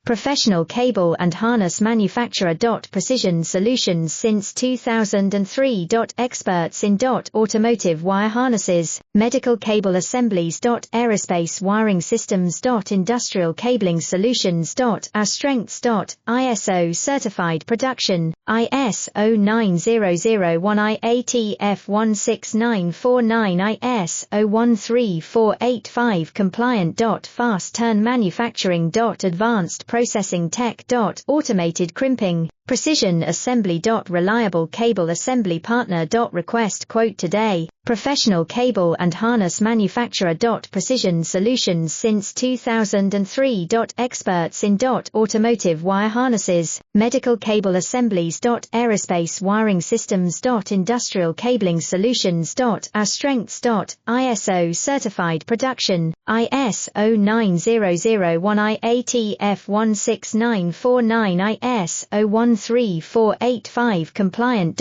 professional cable and harness manufacturer. Precision Solutions since 2003. Experts in automotive wire harnesses, medical cable assemblies. Aerospace wiring systems. Industrial cabling solutions. Our strengths. ISO certified production, ISO 9001 IATF 16949 ISO 13485 compliant. Fast turn manufacturing. Advanced processing tech. Automated crimping, precision assembly. Reliable cable assembly partner. Request quote today. Professional cable and harness manufacturer. Precision Solutions since 2003. Experts in automotive wire harnesses, medical cable assemblies. Aerospace wiring systems. Industrial cabling solutions. Our strengths. ISO certified production, ISO 9001 IATF 16949 ISO 13485 compliant.